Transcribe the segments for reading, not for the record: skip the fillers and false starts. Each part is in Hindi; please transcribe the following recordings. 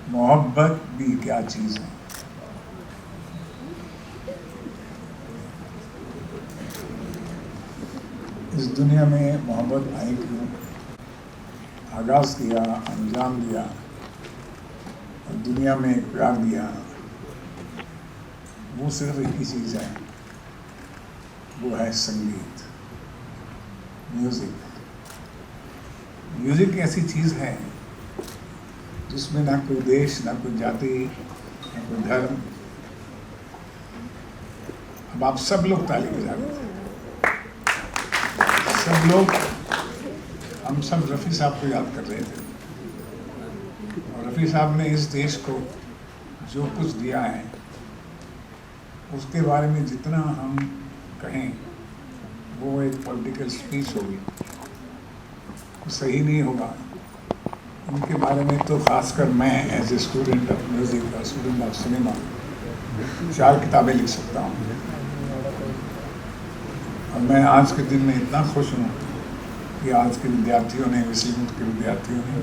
मोहब्बत भी क्या चीज़ है। इस दुनिया में मोहब्बत आई क्यों, आगाज़ किया, अंजाम दिया और दुनिया में एक प्यार दिया, वो सिर्फ एक ही चीज़ है, वो है संगीत, म्यूज़िक। म्यूज़िक ऐसी चीज़ है जिसमें ना कोई देश, ना कोई जाति, ना कोई धर्म। अब आप सब लोग ताली बजा रहे थे, सब लोग, हम सब रफ़ी साहब को याद कर रहे थे। और रफ़ी साहब ने इस देश को जो कुछ दिया है उसके बारे में जितना हम कहें वो एक पॉलिटिकल स्पीच होगी, वो सही नहीं होगा। उनके बारे में तो खासकर मैं as a student of music और स्टूडेंट ऑफ सिनेमा 4 किताबें लिख सकता हूँ। और मैं आज के दिन में इतना खुश हूँ कि आज के विद्यार्थियों ने, विश्वविद्यालय के विद्यार्थियों ने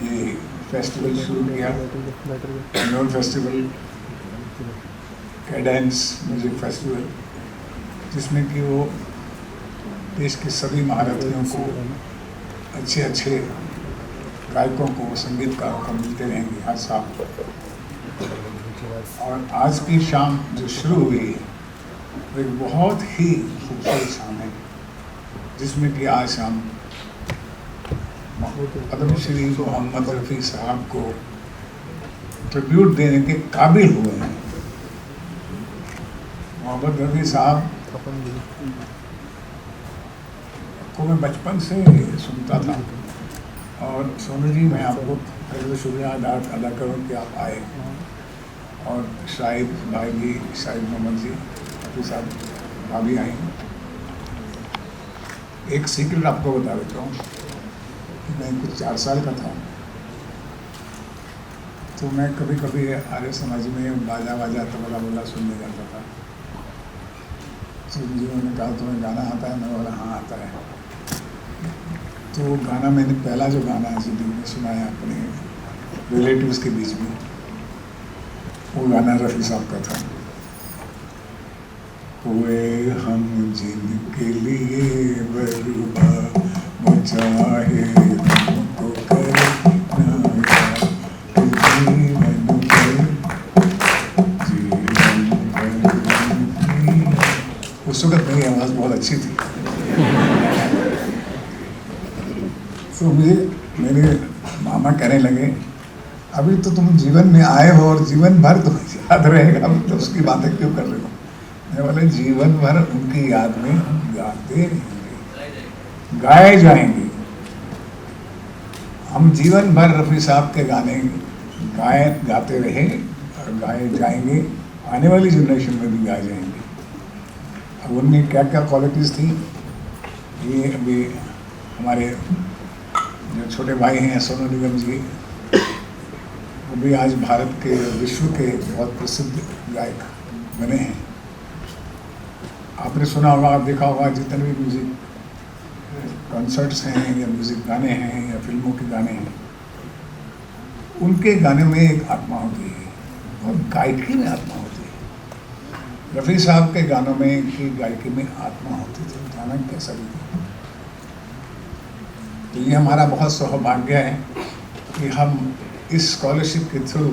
ये फेस्टिवल शुरू किया, annual festival, Cadence music festival, जिसमें कि वो देश के सभी महारथियों को, अच्छे अच्छे गायकों को, संगीतकारों को मिलते रहेंगे हर साल। और आज की शाम जो शुरू हुई है वो एक बहुत ही खूबसूरत शाम है, जिसमें कि आज हम पद्मश्री मोहम्मद रफ़ी साहब को ट्रिब्यूट देने के काबिल हुए हैं। मोहम्मद रफ़ी साहब को मैं बचपन से सुनता था। और सोनू जी, मैं आपको पहले शुक्रिया अदा करूँ कि आप आए, और शाहिद भाई भी, शाहिद मोहम्मद जी के साथ भाभी आई। एक सीक्रेट आपको बता देता हूँ कि मैं कुछ 4 साल का था तो मैं कभी कभी आर्य समाज में बाजा तबला बोला सुनने जाता था। तो जी उन्होंने कहा तुम्हें गाना आता है? मैं बोला हाँ आता है। तो गाना मैंने पहला जो गाना ज़िंदगी में सुना है अपने रिलेटिव्स के बीच में, वो गाना रफ़ी साहब का था। हुए हम जिनके लिए बर्बाद, वो चाहे हमको करे उस वक्त मेरी आवाज़ बहुत अच्छी थी। तो मेरे मामा कहने लगे, अभी तो तुम जीवन में आए हो और जीवन भर तुम्हें याद रहेगा, तो उसकी बातें क्यों कर रहे हो? मैं बोले जीवन भर उनकी याद में हम गाते रहेंगे, गाए जाएंगे। हम जीवन भर रफ़ी साहब के गाने गाते रहे और गाए जाएंगे, आने वाली जनरेशन में भी गाए जाएंगे। अब उनमें क्या क्या क्वालिटीज़ थी, ये अभी हमारे जो छोटे भाई हैं सोनू निगम जी, वो भी आज भारत के, विश्व के बहुत प्रसिद्ध गायक बने हैं। आपने सुना होगा, आप देखा होगा, जितने भी म्यूज़िक कॉन्सर्ट्स हैं या म्यूज़िक गाने हैं या फिल्मों के गाने हैं, उनके गाने में एक आत्मा होती है और गायकी में आत्मा होती है। रफ़ी साहब के गानों में की गायकी में आत्मा होती थी, गाना कैसा भी था। तो ये हमारा बहुत सौभाग्य है कि हम इस स्कॉलरशिप के थ्रू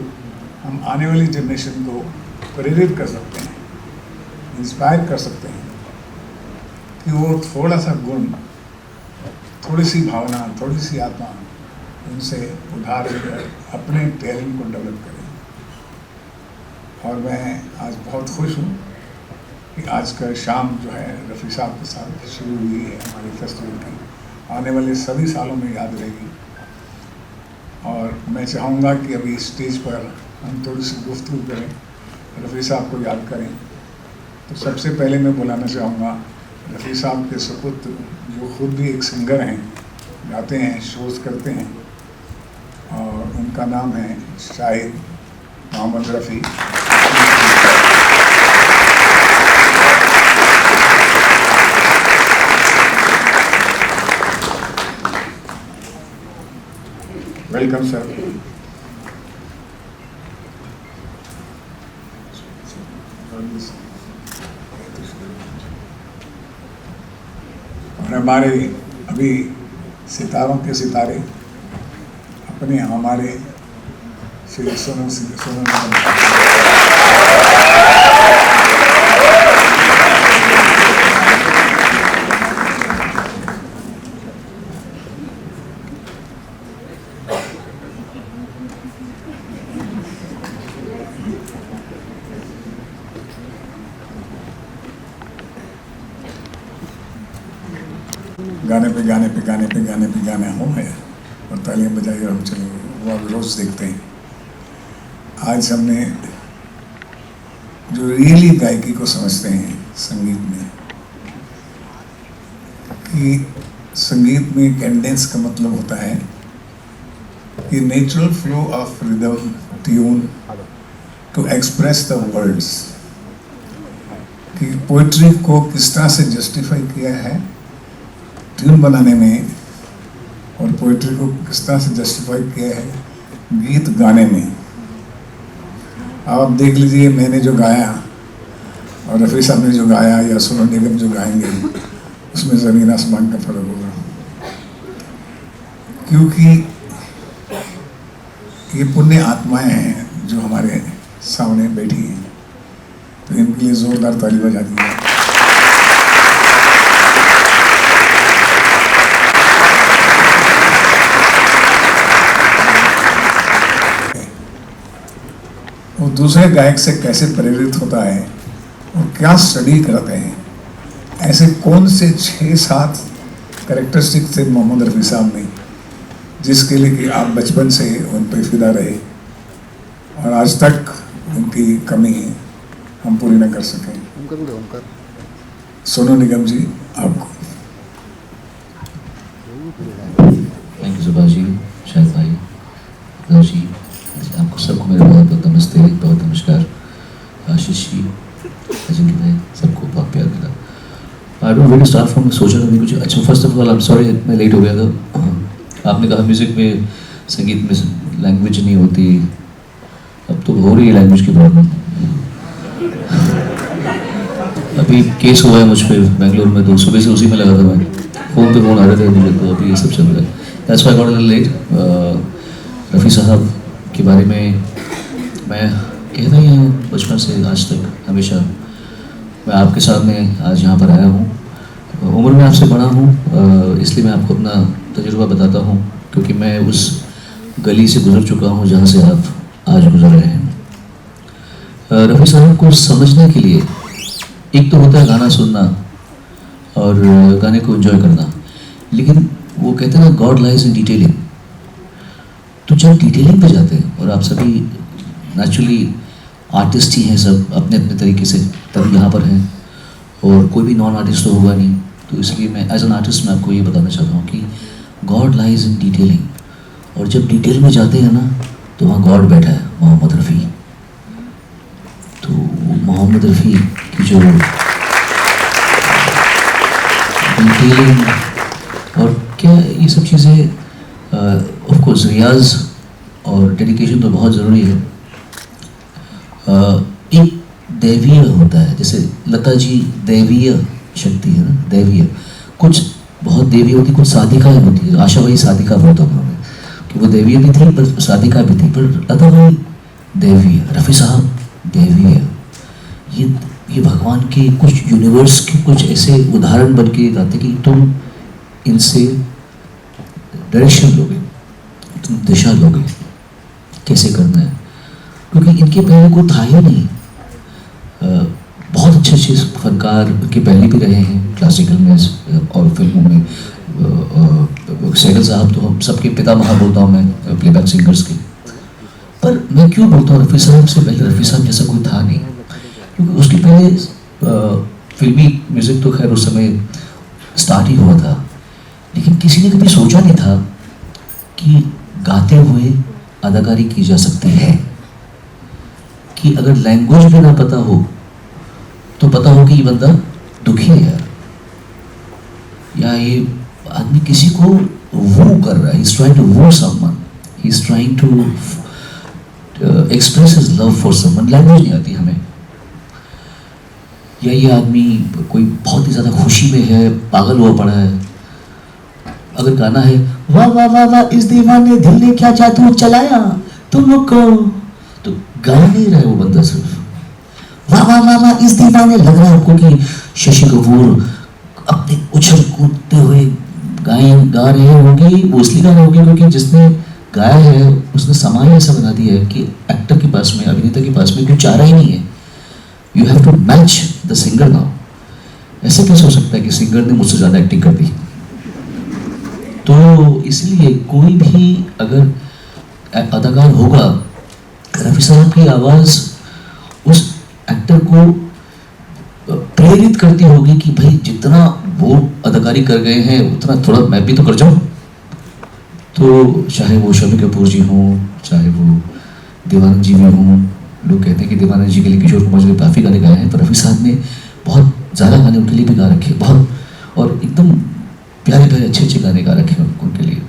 हम आने वाली जनरेशन को प्रेरित कर सकते हैं, इंस्पायर कर सकते हैं कि वो थोड़ा सा गुण, थोड़ी सी भावना, थोड़ी सी आत्मा उनसे उधार लेकर अपने टैलेंट को डेवलप करें। और मैं आज बहुत खुश हूँ कि आज का शाम जो है रफ़ी साहब के साथ शुरू हुई है हमारे फेस्टिवल की, आने वाले सभी सालों में याद रहेगी। और मैं चाहूँगा कि अभी स्टेज पर हम थोड़ी सी गुफ्तगू करें, रफ़ी साहब को याद करें। तो सबसे पहले मैं बुलाना चाहूँगा रफ़ी साहब के सुपुत्र, जो खुद भी एक सिंगर हैं, गाते हैं, शोज़ करते हैं, और उनका नाम है शाहिद मोहम्मद रफ़ी। Welcome sir. और हमारे अभी सितारों के सितारे अपने हमारे श्री सोनू गाने पे गाने पे गाने पे गाने पे गाने हो है और तालियां बजाइए हम चले वो आप रोज देखते हैं। आज हमने जो रियली गायकी को समझते हैं संगीत में, कि संगीत में कैडेंस का मतलब होता है कि natural flow of rhythm tune to express the words, कि पोइट्री को किस तरह से जस्टिफाई किया है ट्यून बनाने में, और पोइट्री को किस तरह से जस्टिफाई किया है गीत गाने में। आप देख लीजिए, मैंने जो गाया और रफ़ी साहब ने जो गाया या सोनू निगम जो गाएंगे, उसमें ज़मीन आसमान का फर्क होगा, क्योंकि ये पुण्य आत्माएं हैं जो हमारे सामने बैठी हैं, तो इनके लिए ज़ोरदार ताली बजा दी है। वो दूसरे गायक से कैसे प्रेरित होता है और क्या स्टडी करते हैं, ऐसे कौन से 6-7 कैरेक्टरिस्टिक थे मोहम्मद रफ़ी साहब में, जिसके लिए कि आप बचपन से उन पर फिदा रहे और आज तक उनकी कमी हम पूरी न कर सकें। सोनू निगम जी, आपको। थैंक यू सुभाष जी, शायद भाई, जी, आपको सबको मेरा बहुत बहुत नमस्ते, बहुत नमस्कार। आशीष जी, अजिंक्य भाई, सबको बहुत प्यार मिला। I don't wait start from, सोचा था कुछ अच्छा। First of all I am sorry मैं लेट हो गया था। आपने कहा म्यूज़िक में, संगीत में लैंग्वेज नहीं होती, अब तो हो रही है लैंग्वेज की प्रॉब्लम। अभी केस हुआ है मुझ पर बेंगलोर में, तो सुबह से उसी में लगा था मैं, फ़ोन पे फ़ोन आ रहे थे मुझे, तो अभी ये सब चल रहा है। That's why I got a little late. Rafi sahab के बारे में मैं कहता ही हूँ बचपन से आज तक, हमेशा मैं आपके सामने आज यहाँ पर आया हूँ। उम्र में आपसे बड़ा हूँ, इसलिए मैं आपको अपना तजुर्बा बताता हूँ, क्योंकि मैं उस गली से गुजर चुका हूँ जहाँ से आप आज गुजर रहे हैं। रफ़ी साहब को समझने के लिए एक तो होता है गाना सुनना और गाने को एंजॉय करना, लेकिन वो कहते हैं ना, गॉड लाइज इन डिटेलिंग। तो जब डिटेलिंग पे जाते हैं, और आप सभी नेचुरली आर्टिस्ट ही हैं, सब अपने अपने तरीके से, तभी यहाँ पर हैं, और कोई भी नॉन आर्टिस्ट तो होगा नहीं। तो इसलिए मैं एज एन आर्टिस्ट मैं आपको ये बताना चाहता हूँ कि गॉड लाइज इन डिटेलिंग, और जब डिटेल में जाते हैं ना, तो वहाँ गॉड बैठा है, मोहम्मद रफ़ी। तो मोहम्मद रफ़ी की जो डिटेलिंग और क्या ये सब चीज़ें, ऑफ कोर्स रियाज और डेडिकेशन तो बहुत ज़रूरी है। एक दैवीय होता है, जैसे लता जी दैवीय शक्ति है ना, दैवीय, कुछ बहुत देवी होती, कुछ साधिकाएँ होती है। आशा भाई साधिका बहुत उन्होंने, कि वो दैवीय भी थी पर साधिका भी थी, पर लता भाई दैवीय, रफ़ी साहब दैवीय। ये भगवान के कुछ यूनिवर्स के कुछ ऐसे उदाहरण बन के आते कि तुम इनसे डायरेक्शन लोगे, तुम दिशा लोगे, कैसे करना है, क्योंकि इनके पहले कोई था ही नहीं। बहुत अच्छे अच्छे फनकार के पहले भी रहे हैं, क्लासिकल में और फिल्मों में। सहगल साहब तो हम सबके पितामह बोलता हूँ मैं, प्लेबैक सिंगर्स के। पर मैं क्यों बोलता हूँ रफ़ी साहब से पहले रफ़ी साहब जैसा कोई था नहीं, क्योंकि उसके पहले फिल्मी म्यूज़िक तो खैर उस समय स्टार्ट ही हुआ था, लेकिन किसी ने कभी सोचा नहीं था कि गाते हुए अदाकारी की जा सकती है, कि अगर लैंग्वेज भी ना पता हो तो पता हो कि ये बंदा दुखी है यार, या ये आदमी किसी को वो कर रहा है, he is trying to woo someone, he is trying to express his love for someone। Language नहीं आती हमें, या ये आदमी कोई बहुत ही ज़्यादा खुशी में है, पागल हुआ पड़ा है। अगर गाना है वाह वाह वाह वाह इस दीवाने दिल ने क्या जादू चलाया तुमको, तो गा नहीं रहा है वो बंदा, सिर्फ वाह वाह वाह वाह इस दीवाने, लग रहा है आपको कि शशि कपूर अपने उछल कूदते हुए गा रहे होंगे। वो इसलिए गा रहे होंगे क्योंकि जिसने गाया है उसने समाज ऐसा बना दिया है कि एक्टर के पास में, अभिनेता के पास में कोई चारा ही नहीं है। You have to match the singer now. ऐसे कैसे हो सकता है कि सिंगर ने मुझसे ज़्यादा एक्टिंग कर दी? तो इसलिए कोई भी अगर अदाकार होगा, रफी साहब की आवाज़ उस एक्टर को प्रेरित करती होगी कि भाई जितना वो अदाकारी कर गए हैं उतना थोड़ा मैं भी तो कर जाऊँ। तो चाहे वो शम्मी कपूर जी हों, चाहे वो देवानंद जी भी हों, लोग कहते हैं कि देवानंद जी के लिए किशोर कुमार जी ने काफ़ी गाने गाए हैं, पर रफ़ी साहब ने बहुत ज़्यादा गाने उनके लिए भी गा रखे, बहुत, और एकदम प्यारे प्यारे अच्छे अच्छे गाने गा रखे हैं उनके लिए।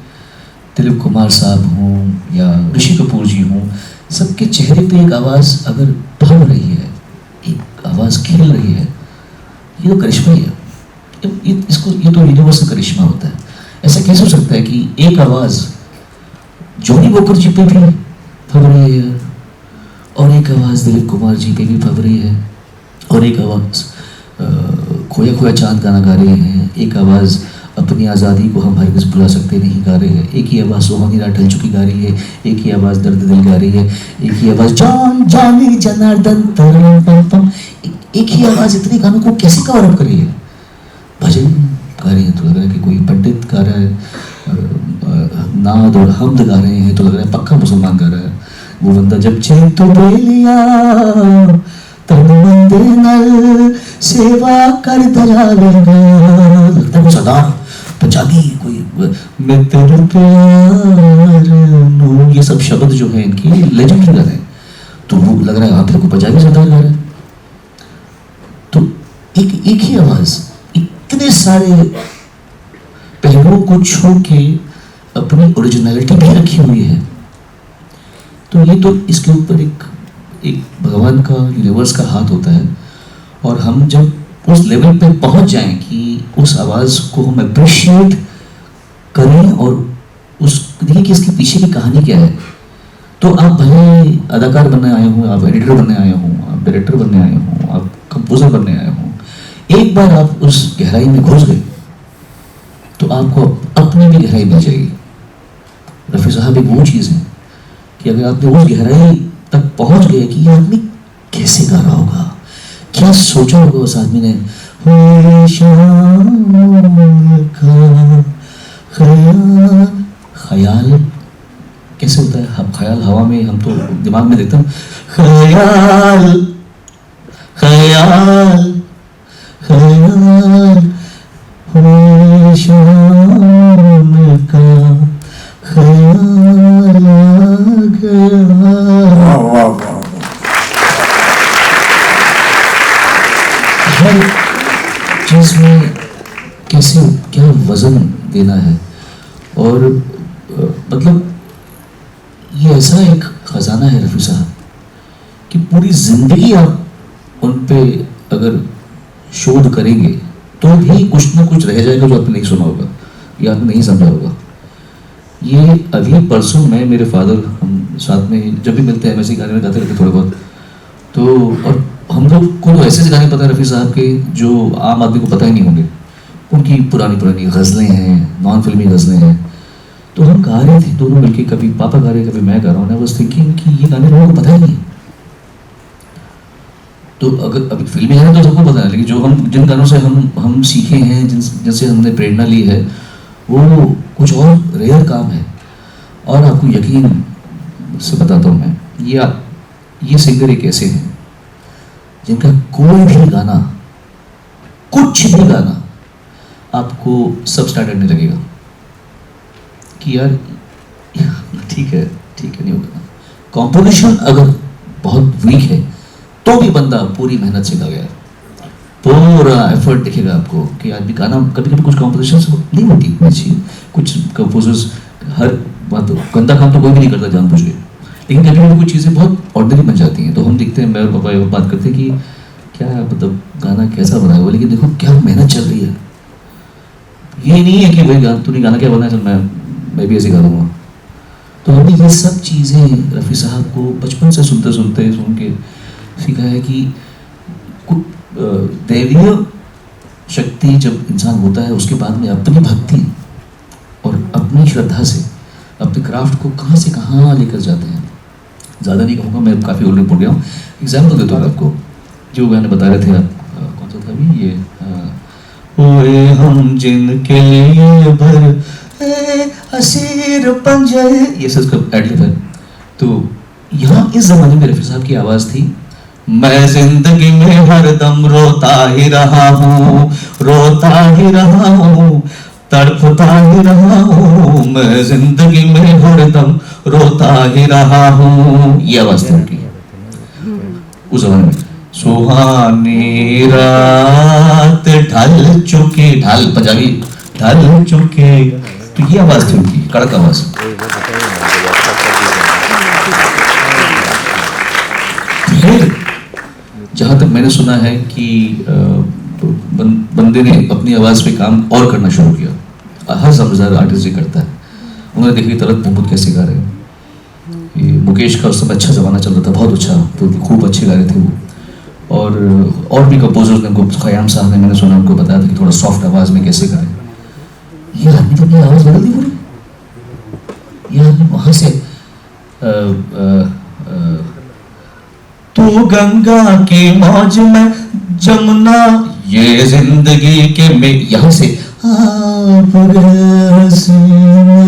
दिलीप कुमार साहब हों या ऋषि कपूर जी हों, सबके चेहरे पे एक आवाज़ अगर ढल रही है, एक आवाज़ खिल रही है, ये तो करिश्मा ही है। ये तो यूनिवर्सल करिश्मा होता है। ऐसा कैसे हो सकता है कि एक आवाज़ जॉनी वॉकर जी पे भी फब रही है, और एक आवाज़ दिलीप कुमार जी पे भी फब रही है, और एक आवाज़ खोया खोया चांद गाना गा रहे हैं, एक आवाज़ अपनी आज़ादी को हम हरगिज़ भुला सकते नहीं गा रहे हैं, एक ही आवाज़ सुहानी रात ढल चुकी गा रही है, एक ही आवाज़ दर्द दिल गा रही है, एक ही आवाज़ जान जानी जनार्दन तरम पम पम, एक ही आवाज़ इतने गानों को कैसे कवर अप कर रही है? भजन गा रहे हैं तो लग रहा है कि कोई पंडित गा रहा है, नाद और हमद गा रहे हैं तो लग रहा है पक्का मुसलमान गा रहा है। वो बंदा जब चेन तो बेलिया तन मंदे नल सेवा कर दयालेगा, लगता है सदा पंजाबी कोई मैं तेरे प्यार नो, ये सब शब्द जो हैं इनकी लेजेंडरी गाने हैं, तो वो लग रहा है आप को पंजाबी सरदार गा रहे हैं। तो एक ही आवाज़ इतने सारे पहलुओं को छू के अपनी ओरिजिनलिटी भी रखी हुई है। तो ये तो इसके ऊपर एक भगवान का, यूनिवर्स का हाथ होता है, और हम जब उस लेवल पे पहुंच जाएं कि उस आवाज़ को हम अप्रिशिएट करें और उस देखिए कि इसके पीछे की कहानी क्या है। तो आप भले अदाकार बनने आए हों, आप एडिटर बनने आए हों, आप डायरेक्टर बनने आए हों, आप कंपोजर बनने आए हों, एक बार आप उस गहराई में घुस गए तो आपको अपनी भी गहराई मिल जाएगी। रफ़ी साहब एक वो चीज़ है कि अगर आपने उस गहराई तक पहुंच गए कि ये आदमी कैसे गा रहा होगा, क्या सोचा होगा उस आदमी ने, ख्याल कैसे होता है, ख्याल हवा में, हम तो दिमाग में देखते हैं ख्याल ख्याल ख्याल शाम का ख्याल आ गया। वाह वाह वाह। हर चीज़ में कैसे क्या वजन देना है, और मतलब ये ऐसा एक खजाना है रफ़ी साहब कि पूरी जिंदगी आप उन पे अगर शोध करेंगे तो भी कुछ ना कुछ रह जाएगा जो आपने नहीं सुना होगा या आपने नहीं समझा होगा। ये अभी परसों मैं, मेरे फादर, हम साथ में जब भी मिलते हैं वैसे ही गाने में गाते रहते थोड़े बहुत, तो और हम लोग को तो ऐसे गाने पता है रफ़ी साहब के जो आम आदमी को पता ही नहीं होंगे। उनकी पुरानी पुरानी गज़लें हैं, नॉन फिल्मी गज़लें हैं, तो हम गा रहे थे दोनों मिलके, कभी पापा गा रहे कभी मैं गा रहा हूँ। आई वाज थिंकिंग कि ये गाने लोगों को पता ही नहीं। तो अगर अभी फिल्मी गाने तो सबको पता है, लेकिन जो हम जिन गानों से हम सीखे हैं, जिनसे हमने प्रेरणा ली है, वो कुछ और रेयर काम है। और आपको यकीन से बताता हूँ मैं, ये सिंगर एक ऐसे हैं जिनका कोई भी गाना, कुछ भी गाना आपको सब स्टैंडर्ड नहीं लगेगा कि यार ठीक है नहीं होगा। कॉम्पोजिशन अगर बहुत वीक है तो भी बंदा पूरी मेहनत से गा गया, पूरा एफर्ट दिखेगा आपको कि आदमी गाना, कभी कभी कुछ कॉम्पोजिशन नहीं होती इतनी अच्छी, कुछ कंपोजर्स हर बात, गंदा काम तो कोई भी नहीं करता जानबूझ के, लेकिन कभी कभी कुछ चीज़ें बहुत ऑर्डिनरी बन जाती हैं। तो हम देखते हैं, मैं और पापा बात करते हैं कि क्या मतलब गाना कैसा बना है, लेकिन देखो क्या मेहनत चल रही है। ये नहीं है कि भाई तूने गाना क्या बना है, चल मैं भी ऐसे गा दूंगा। तो हमने ये सब चीज़ें रफ़ी साहब को बचपन से सुन के सीखा है कि दैवीय शक्ति जब इंसान होता है उसके बाद में अपनी भक्ति और अपनी श्रद्धा से अपने क्राफ्ट को कहाँ से कहाँ लेकर जाते हैं। ज़्यादा नहीं कहूँगा, मैं काफ़ी ऑलरेडी बोल गया हूँ। एग्जाम्पल देता हूँ आपको, जो गाने बता रहे थे आप, कौन सा था अभी ये, ओए हम जिनके लिए भर असीर पंजर, ये सब एडलिब है। तो यहाँ इस ज़माने में रफ़ी साहब की आवाज़ थी, मैं जिंदगी में हरदम रोता ही रहा हूँ, रोता ही रहा हूँ, तड़पता ही रहा हूँ, मैं जिंदगी में हरदम रोता ही रहा हूँ। ये आवाज़ थी उनकी उस ज़माने में। सुहानी रात ढल चुके, ढाल पंजाबी, ढल चुके, तो ये आवाज़ थी उनकी, कड़क आवाज़। फिर जहाँ तक मैंने सुना है कि बंदे ने अपनी आवाज़ पे काम और करना शुरू किया। हर समझदार आर्टिस्ट ये करता है। उन्होंने देखी तलत मोहम्मद कैसे गा रहे हैं, ये मुकेश का उस समय अच्छा ज़माना चल रहा था, बहुत अच्छा, तो खूब अच्छे गा रहे थे वो। और भी कंपोजर्स ने उनको, ख़याम साहब ने, मैंने सुना उनको बताया था कि थोड़ा सॉफ्ट आवाज़ में कैसे करें। ये आदमी तो अपनी आवाज़ बदल दी पूरी। ये आदमी वहाँ से तू गंगा की मौज में जमुना, ये जिंदगी के में, यहाँ से आप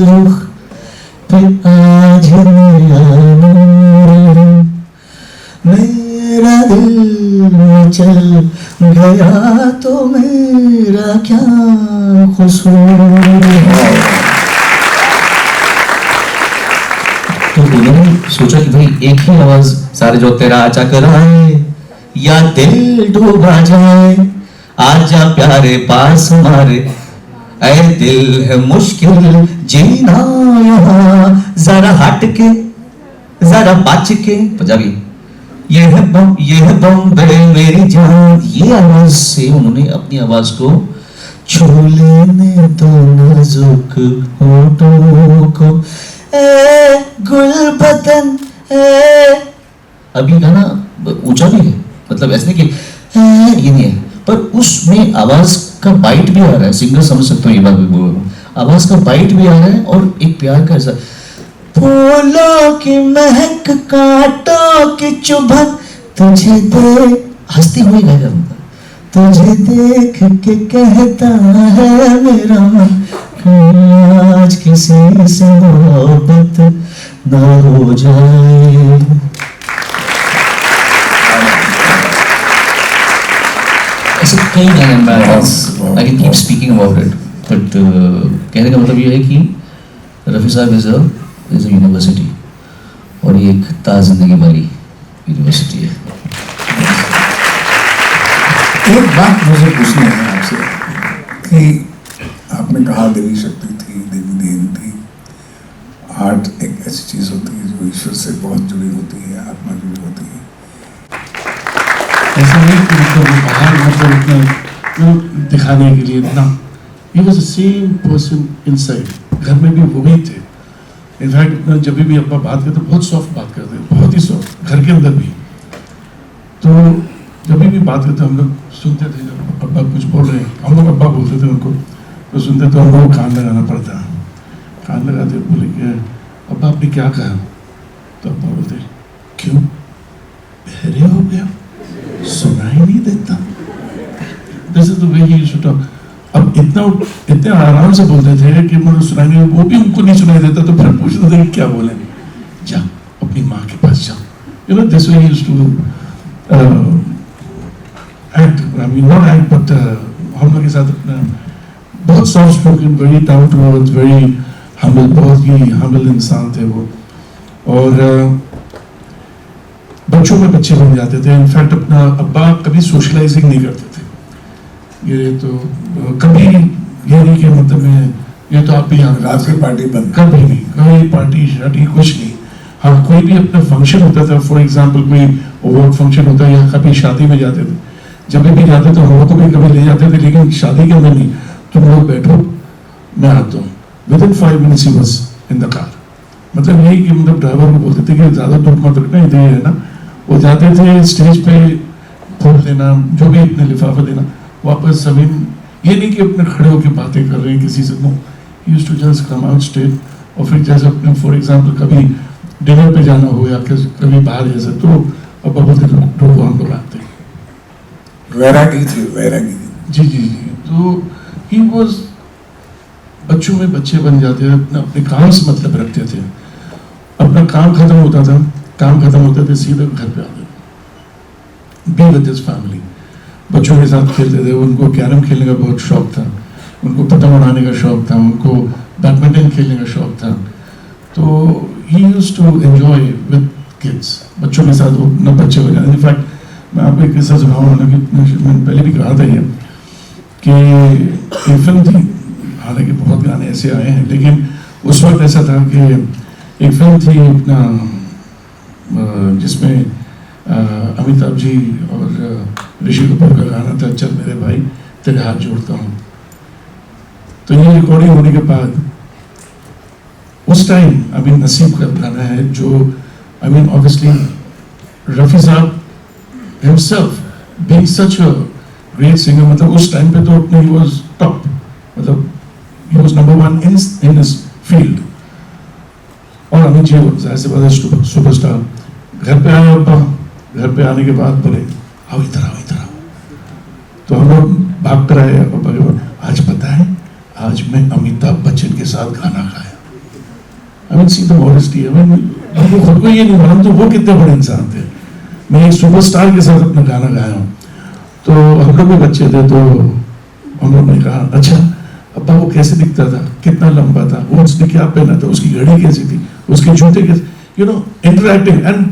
रुख पे आज मेरा दिल चल गया तो मेरा क्या कसूर। तो उन्होंने सोचा कि भाई एक ही आवाज सारे, जो तेरा चकराए या दिल डूबा जाए, आजा प्यारे पास हमारे, ऐ दिल है मुश्किल जीना यहाँ, जरा हट के जरा बच के, पंजाबी, ये है बॉम्बे मेरी जान। ये आवाज से उन्होंने अपनी आवाज को छू लेने दो नाजुक होठों को, ए गुल बदन ए। अभी गाना ऊंचा भी है, मतलब ऐसे नहीं कि ये नहीं है, पर उसमें आवाज का बाइट भी आ रहा है। सिंगर समझ सकते हो ये बात भी बोल रहा हूँ, आवाज का बाइट भी आ रहा है और एक प्यार का ऐसा, फूलों की महक कांटों की चुभन तुझे दे, हंसती हुई गा करूँगा, तुझे देख के कहता है मेरा मन, आज किसी से मोहब्बत ना हो जाए। ऐसे कई गाने में I can keep speaking about it, but कहने का मतलब ये है कि रफ़ी साहब इज अ यूनिवर्सिटी, और ये एक ताज़ जिंदगी वाली यूनिवर्सिटी है। एक बात मुझे पूछनी है आपसे कि आपने कहा देवी शक्ति थी, देवी देन थी। आर्ट एक ऐसी चीज़ होती है जो ईश्वर से बहुत जुड़ी होती है, आत्मा जुड़ी होती है। ऐसा नहीं कि मतलब बाहर मतलब इतना दिखाने के लिए इतना, he was the same person inside. घर में भी वो भी थे। इनफैक्ट जब भी अब्बा बात करते बहुत सॉफ्ट बात करते, बहुत ही सॉफ्ट, घर के अंदर भी। तो जब भी बात करते हम लोग सुनते थे, जब अब्बा कुछ बोल रहे हैं, हम लोग अब्बा बोलते थे उनको, तो सुनते तो हम लोग कान लगाना पड़ता। कान लगाते बोले कि अब्बा आपने क्या कहा? तो अब्बा बोलते क्यों बहरे हो गया, सुनाई नहीं देता। This is the way he used to talk. अब इतने आराम से बोलते थे कि मतलब सुनाई नहीं, वो भी उनको नहीं सुनाई देता, तो फिर पूछते थे कि क्या बोले, जा अपनी माँ के पास जा। You know this way he used to act, I mean not act but हम लोग के साथ बहुत soft spoken, very down to earth, very humble, बहुत ही हम्बल इंसान थे वो। और बच्चों में बच्चे बन जाते थे। इनफैक्ट अपना अब्बा कभी सोशलाइजिंग नहीं करते थे। ये तो कभी ये नहीं कि मतलब मैं ये तो आप भी रात की पार्टी बंद, कभी नहीं, कोई पार्टी शार्टी कुछ नहीं। हाँ कोई भी अपना फंक्शन होता था, फॉर एग्जाम्पल कोई अवार्ड फंक्शन होता या कभी शादी में जाते थे, जब भी जाते तो हम तो भी कभी ले जाते थे, लेकिन शादी के अंदर नहीं, तुम लोग बैठो मैं आता हूँ। विद इन 5 minutes ही बस इन द कार। मतलब यही कि मतलब ड्राइवर को बोलते थे कि ज़्यादा दूर मत रखना, इधर ही है ना। वो जाते थे स्टेज पे फूल देना, जो भी अपने लिफाफा देना, वापस जमीन, ये नहीं कि अपने खड़े होकर बातें कर रहे हैं किसी से, no, used to just come out stage. और फिर जैसे अपने फॉर एग्जांपल कभी डिनर पे जाना हो या कभी बाहर जैसे, तो अब बोलते तो हम लोग आते हैं। वैरागी थी, वैरागी। जी जी जी। तो ही वॉज, बच्चों में बच्चे बन जाते हैं, अपने काम से मतलब रखते थे। अपना काम खत्म होता था, काम खत्म होते थे सीधे घर पे आते थे, बी विद हिज फैमिली, बच्चों के साथ खेलते थे। उनको कैरम खेलने का बहुत शौक था, उनको पतंग उड़ाने का शौक था, उनको बैडमिंटन खेलने का शौक था। तो he used to enjoy with kids, बच्चों के साथ वो अपना बच्चे हो जाते। इनफैक्ट मैं आपको एक किस्सा सुनाऊँ ना, कि मैंने पहले भी कहा था ये कि एक फिल्म थी, हालांकि बहुत गाने ऐसे आए हैं, लेकिन उस वक्त ऐसा था कि एक फिल्म थी अपना जिसमें अमिताभ जी और ऋषि कपूर का गाना था, चल मेरे भाई तेरे हाथ जोड़ता हूँ। तो ये रिकॉर्डिंग होने के बाद उस टाइम अभी नसीब का गाना है, जो आई मीन ऑब्वियसली रफी साहब himself being such a great singer, मतलब उस टाइम पे तो अपने ही वाज टॉप, मतलब he was number 1 in his field। और अमित जी जाहिर सी बात है सुपरस्टार। घर पे आए अब्बा, घर पे आने के बाद बोले आओ इधर आओ इधर आओ। तो हम लोग भाग कर आए अब्बा के पास, आज पता है आज मैं अमिताभ बच्चन के साथ गाना गाया। I mean see the modesty, I mean हमको खुद को ये नहीं मालूम तो वो कितने बड़े इंसान थे। मैं एक सुपरस्टार के साथ अपना गाना गाया हूँ। तो हम लोग भी बच्चे थे, तो हम लोग ने कहा अच्छा अब्बा वो कैसे दिखता था, कितना लंबा था, वो उसने क्या पहना था, उसकी घड़ी कैसी थी, उसके जूते कैसे, यू नो इंटरैक्टिंग। एंड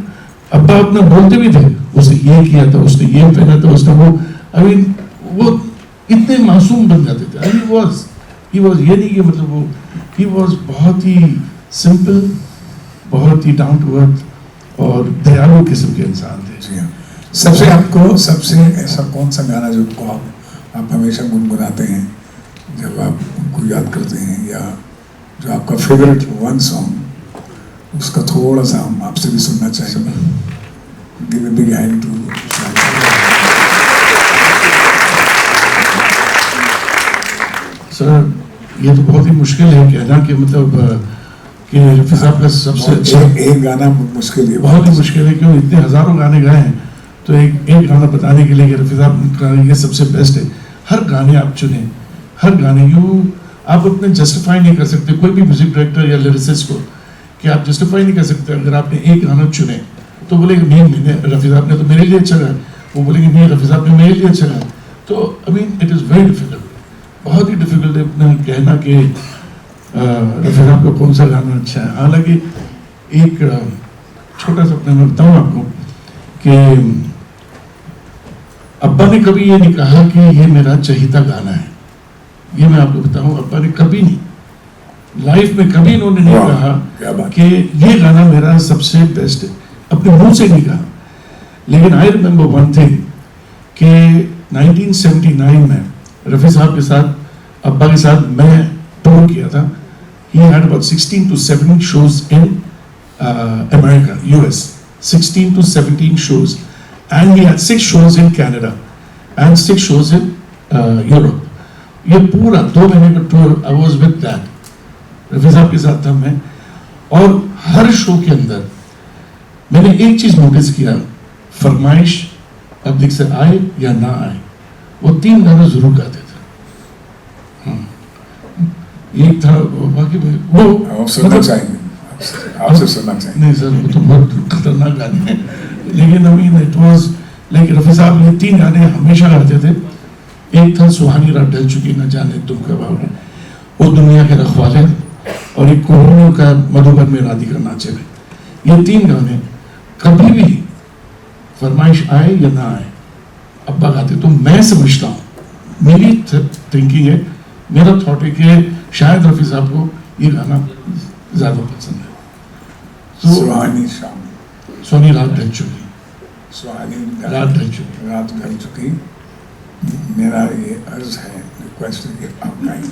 अब्बा अपना बोलते भी थे, उसने ये किया था, उसने ये पहना था, उसने वो, आई मीन वो इतने मासूम बन जाते थे। ही वाज ये नहीं कि मतलब वो, ही वाज बहुत ही सिंपल, बहुत ही डाउन टू अर्थ और दयालु किस्म के इंसान थे। जी हाँ। सबसे आपको सबसे ऐसा कौन सा गाना जो आप हमेशा गुनगुनाते हैं जब आप उनको याद करते हैं, या जो आपका फेवरेट वन सॉन्ग, उसका थोड़ा सा हम आपसे भी सुनना चाहेंगे। Give a big hand to. Sir ये तो बहुत ही मुश्किल है कहना कि मतलब कि रफी साहब का सबसे अच्छा एक गाना मुश्किल है, बहुत ही मुश्किल है, क्यों इतने हजारों गाने गाए हैं, तो एक गाना बताने के लिए कि रफी साहब का ये सबसे बेस्ट है। हर गाने आप चुने, हर गाने आप अपने जस्टिफाई नहीं कर सकते, कोई भी म्यूजिक डायरेक्टर या लिरिसिस्ट को, कि आप जस्टिफाई नहीं कर सकते अगर आपने एक गाना चुने तो बोलेंगे नहीं मैंने रफी साहब ने तो मेरे लिए अच्छा गाया, वो बोलेंगे नहीं रफी साहब ने मेरे लिए अच्छा गाया। तो I mean it is very difficult, बहुत ही डिफिकल्ट है अपना कहना कि रफी साहब का कौन सा गाना अच्छा है। हालांकि एक छोटा सा मैं बताऊँ आपको कि अब्बा ने कभी ये नहीं कहा कि ये मेरा चहीता गाना है, ये मैं आपको बताऊं, अब्बा ने कभी नहीं, लाइफ में कभी इन्होंने नहीं कहा कि ये गाना मेरा सबसे बेस्ट है, अपने मुंह से नहीं कहा। लेकिन आई रिमेंबर वन थिंग कि 1979 में रफी साहब के साथ, अब्बा के साथ मैं टूर किया था। He had about 16 to 17 shows in America, US, 16 to 17 shows, and he had 6 shows in Canada and 6 shows in Europe. ये पूरा 2 महीने का tour I was with that, Rafi साहब के साथ था मैं। और हर शो के अंदर मैंने एक चीज नोटिस किया, फरमाइश पब्लिक से आए या ना आए, वो 3 गाने जरूर गाते थे। एक था बाकी वो आप सुनना चाहेंगे, आपसे सुनना चाहेंगे। नहीं सर वो तो बहुत खतरनाक गाने हैं, लेकिन अभी इट वाज लाइक रफी साहब ये 3 गाने हमेशा गाते थे। एक था सुहानी रात ढल चुकी न जाने तुम कब आओगे, वो दुनिया के रखवाले, और एक कोहरों का मधुबन में राधिका नाचे में। ये 3 गाने कभी भी फरमाइश आए या ना आए अब्बा गाते। तो मैं समझता हूँ, मेरी थिंकिंग है, मेरा थॉट है कि शायद रफी साहब को ये गाना ज्यादा पसंद है। तो सुहानी शाम, सोनी रात ढल चुकी, सुहानी रात ढल चुकी, रात ढल चुकी, मेरा ये अर्ज है, रिक्वेस्ट है कि आप गाएं।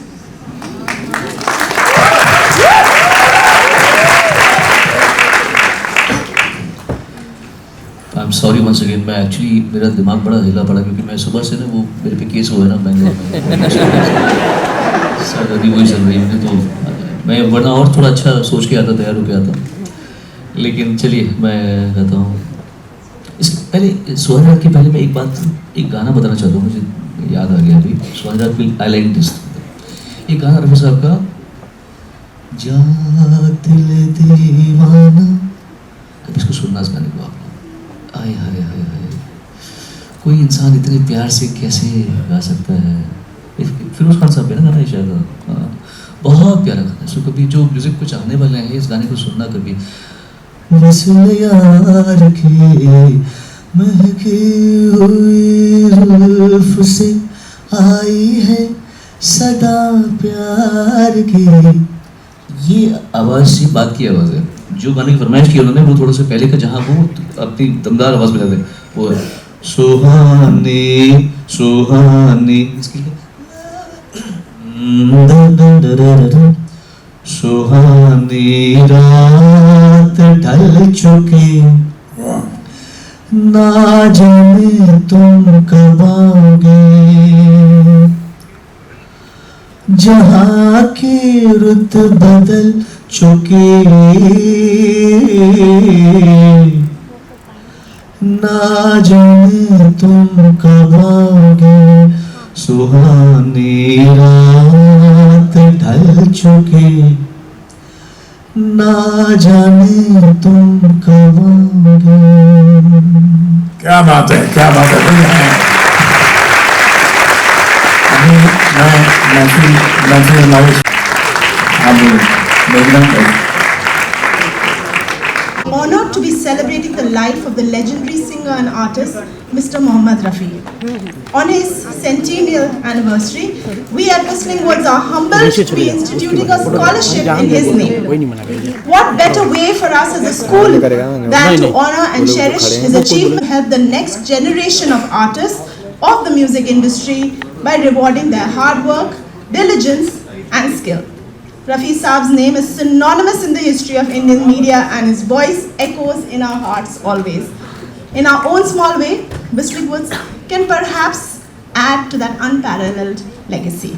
I am sorry once again, मैं एक्चुअली मेरा दिमाग बड़ा हिला पड़ा क्योंकि मैं सुबह से ना वो मेरे पे केस हुआ है ना बेंगलोर में सर अभी वही चल रही है। तो मैं वरना और थोड़ा अच्छा सोच के आता, तैयार होके आता, लेकिन चलिए मैं कहता हूँ। इस पहले सुहानी रात के पहले मैं एक गाना बताना चाहता हूँ, मुझे याद आ गया अभी। सुहानी रात विल आई लाइक दिस, एक गाना रफी साहब का, जा दिल दीवाना, कभी इसको सुनना इस गाने को आप। आय हाय हाय हाय, कोई इंसान इतने प्यार से कैसे गा सकता है। फिरोज खान साहब है ना गाना शायद, हाँ, बहुत प्यारा गाना है। सो कभी जो म्यूजिक को चाहने वाले हैं इस गाने को सुनना कभी। वसल यार के महके हुए जुल्फ से आई है सदा प्यार की, ये आवाज़ से बात की आवाज़ है। जो गाने की फरमाइश की उन्होंने वो थोड़ा सा पहले का, जहाँ वो अपनी दमदार आवाज़ में गाते हैं, वो है सुहानी सुहानी, इसकी सुहानी रात ढल चुकी, ना जाने तुम कब आओगे, जहाँ की रुत बदल चुकी, ना जाने तुम कब आओगे, सुहानी रात ढल चुकी, ना जाने तुम कब आओगे। क्या बात है, क्या बात है। Honored to be celebrating the life of the legendary singer and artist Mr. Mohammad Rafi. On his centennial anniversary, we at Whistling Woods are humbled to be instituting a scholarship in his name. What better way for us as a school than to honor and cherish his achievement, help the next generation of artists of the music industry by rewarding their hard work, diligence and skill. Rafi Saab's name is synonymous in the history of Indian media and his voice echoes in our hearts always. In our own small way, Whistling Woods can perhaps add to that unparalleled legacy.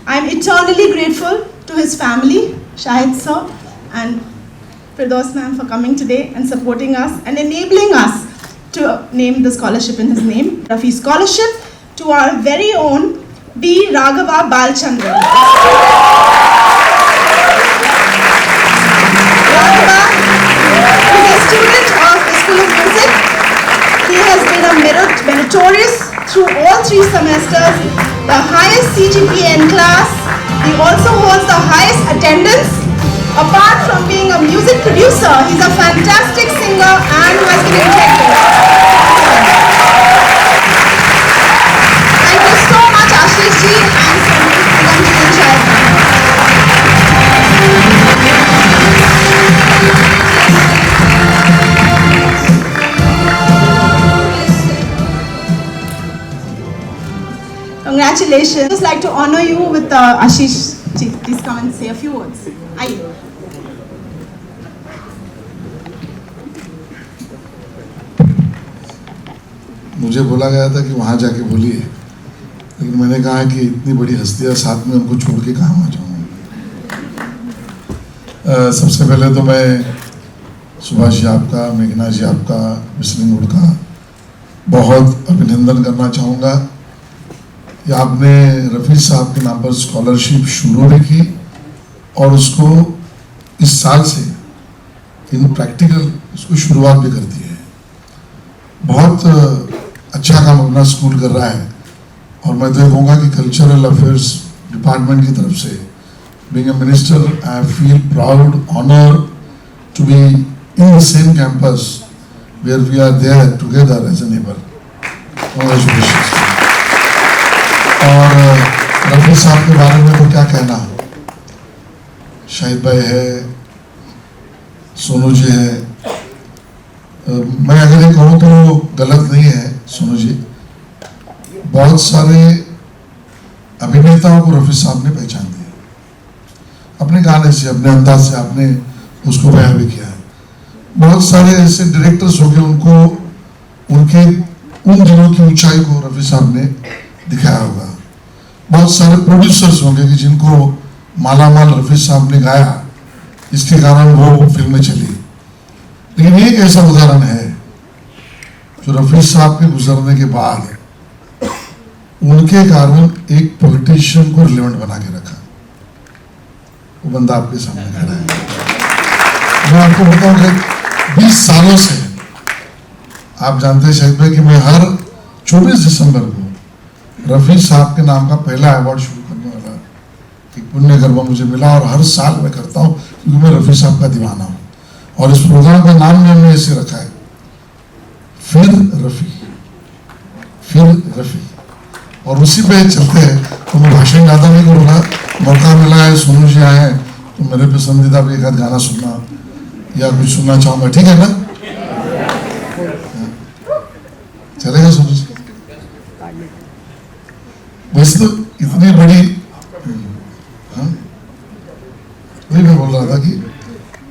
I am eternally grateful to his family, Shahid sir and Firdaus ma'am for coming today and supporting us and enabling us to name the scholarship in his name, Rafi Scholarship, to our very own B. Raghava Balchandran. Raghava is a student of the School of Music. He has been a meritorious through all 3 semesters, the highest CGPA in class. He also holds the highest attendance. Apart from being a music producer, he's a fantastic singer and has been integral. Thank you so much, Ashish ji and Sandeep and Shahid. Congratulations. I'd just like to honor you with Ashish ji. Please come and say a few words. Aye. मुझे बोला गया था कि वहाँ जाके बोलिए, लेकिन मैंने कहा कि इतनी बड़ी हस्तियाँ साथ में उनको छोड़ के कहाँ आ जाऊँ। सबसे पहले तो मैं सुभाष जी आपका, मेघना जी आपका, विस्लिंग वुड का बहुत अभिनंदन करना चाहूँगा कि आपने रफ़ी साहब के नाम पर स्कॉलरशिप शुरू भी की और उसको इस साल से इन प्रैक्टिकल उसको शुरुआत भी कर दी है। बहुत अच्छा काम अपना स्कूल कर रहा है और मैं तो ये कहूँगा कि कल्चरल अफेयर्स डिपार्टमेंट की तरफ से being a minister, I feel proud, honored to be in the same campus where we are there together as a neighbor. Congratulations. और रफ़ी साहब के बारे में तो क्या कहना, शाहिद भाई है, सोनू जी है। मैं अगर ये कहूँ तो गलत नहीं है सोनू जी, बहुत सारे अभिनेताओं को रफी साहब ने पहचान दिया अपने गाने से, अपने अंदाज से। आपने उसको बयां भी किया है। बहुत सारे ऐसे डायरेक्टर्स हो गए, उनको उनके उन दिनों की ऊंचाई को रफी साहब ने दिखाया होगा। बहुत सारे प्रोड्यूसर्स होंगे कि जिनको माला माल रफी साहब ने गाया, इसके कारण वो फिल्में चली। लेकिन एक ऐसा उदाहरण है जो रफी साहब के गुजरने के बाद उनके कारण एक पॉलिटिशियन को रिलेवेंट बना के रखा। वो बंदा आपके सामने खड़ा है। मैं आपको बताऊं कि 20 सालों से, आप जानते हैं शायद भाई कि मैं हर 24 दिसंबर को रफी साहब के नाम का पहला अवार्ड शुरू करने वाला एक पुण्य कर्म मुझे मिला, और हर साल मैं करता हूं क्योंकि मैं रफी साहब का दीवाना हूं। और इस प्रोग्राम का नाम भी हमने ऐसे रखा है, फिर रफी, फिर रफी। और उसी पे चलते हैं। तो मैं भाषण ज़्यादा नहीं करूँगा, मौका मिला है, सोनू जी आए हैं तो मेरे पसंदीदा भी एक आध गाना सुनना या कुछ सुनना चाहूँगा, ठीक है ना? चलेगा सोनू जी? वैसे तो इतनी बड़ी, हाँ वही मैं बोल रहा था कि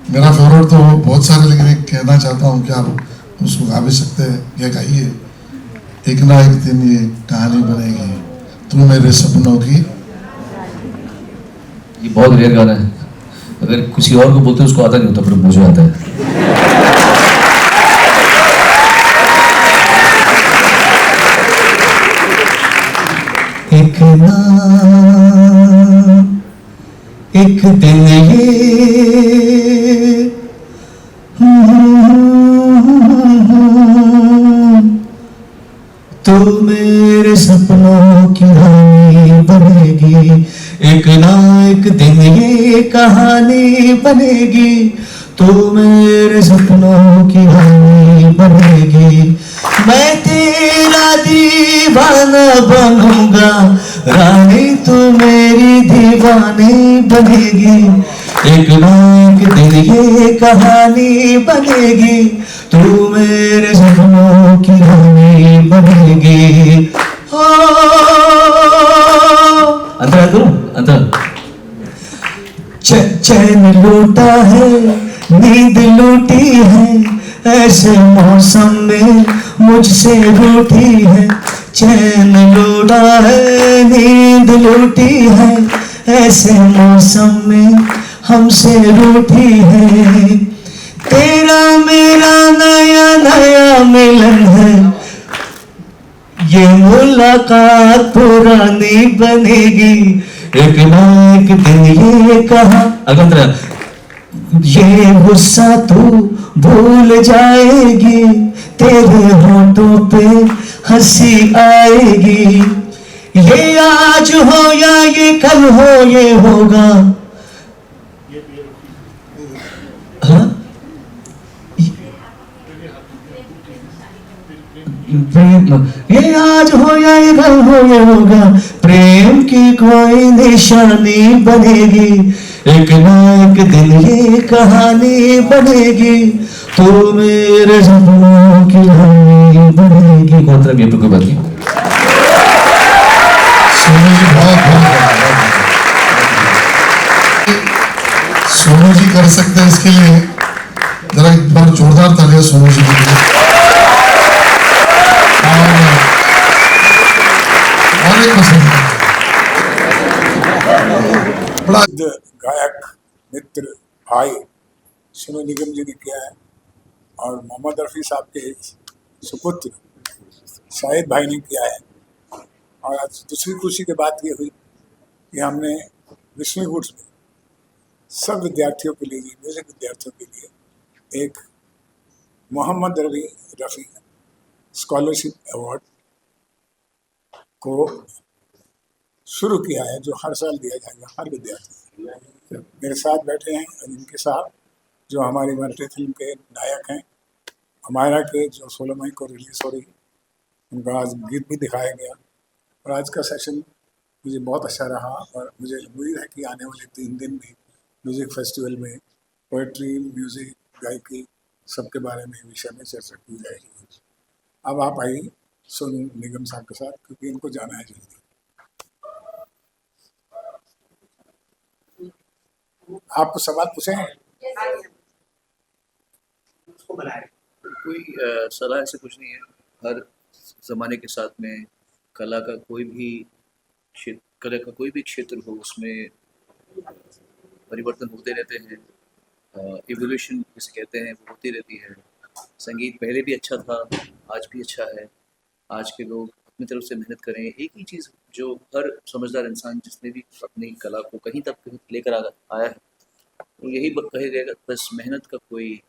मेरा फेवरेट तो बहुत सारे, लेकिन एक कहना चाहता हूँ कि आप उसको गा भी सकते हैं। ये गाइए, एक ना एक दिन ये कहानी बनेगी, तुम मेरे सपनों की। ये बहुत रेयर गाना है, अगर किसी और को बोलते उसको आता नहीं होता, पर मुझे आता है। एक ना एक दिन ये तो मेरे सपनों की रानी बनेगी। एक ना एक दिन ये कहानी बनेगी, तो मेरे सपनों की रानी बनेगी। मैं तेरा दीवाना बनूंगा, रानी तू मेरी दीवानी बनेगी। एक ना एक दिन ये कहानी बनेगी, तू मेरे सपनों की रानी बनेगी। ओ अंदर करूं, अंदर। चैन लूटा है, नींद लूटी है, ऐसे मौसम में मुझसे रूठी है। चैन लूटा है, नींद लूटी है, ऐसे मौसम में हमसे रूठी है। तेरा मेरा नया नया मिलन है, ये मुलाकात पुरानी बनेगी। एक ना एक दिन ये कहा, अगंतरा ये गुस्सा तू भूल जाएगी, तेरे होठों पे हंसी आएगी। ये आज हो या ये कल हो, ये होगा। हाँ? प्रेम, ये आज हो या ये कल हो, ये होगा। प्रेम की कोई निशानी बनेगी, एक ना एक दिन ये कहानी बनेगी, तो मेरे सपनों की रानी बनेगी। कौन तरफ ये तो कोई बात नहीं। सोनू जी सोनू जी कर सकते हैं, इसके लिए जरा एक बार जोरदार तालियां सोनू जी के लिए। और एक पसंद बड़ा गायक मित्र भाई सोनू निगम जी ने किया है, और मोहम्मद रफ़ी साहब के सुपुत्र शाहिद भाई ने किया है। और आज दूसरी खुशी की बात ये हुई कि हमने विष्णुगुट्स में सब विद्यार्थियों के लिए, म्यूजिक विद्यार्थियों के लिए एक मोहम्मद रफ़ी स्कॉलरशिप अवार्ड को शुरू किया है, जो हर साल दिया जाएगा हर विद्यार्थी। मेरे साथ बैठे हैं इनके साथ, जो हमारी मराठी फिल्म के नायक हैं, हमारा के जो 16 मई को रिलीज़ हो रही, उनका आज गीत भी दिखाया गया। और आज का सेशन मुझे बहुत अच्छा रहा, और मुझे उम्मीद है कि आने वाले 3 दिन में म्यूज़िक फेस्टिवल में पोइट्री, म्यूज़िक, गायकी सबके बारे में विषय में चर्चा की जाएगी। अब आप आइए सोनू निगम साहब के साथ, क्योंकि इनको जाना है जल्दी। आप सवाल पूछेंगे? कोई सलाह ऐसे कुछ नहीं है। हर ज़माने के साथ में कला का कोई भी क्षेत्र हो, उसमें परिवर्तन होते रहते हैं। इवोल्यूशन जिसे कहते हैं वो होती रहती है। संगीत पहले भी अच्छा था, आज भी अच्छा है। आज के लोग अपनी तरफ से मेहनत करें। एक ही चीज़ जो हर समझदार इंसान जिसने भी अपनी कला को कहीं तक लेकर आया है, वो यही कहेगा, बस मेहनत का कोई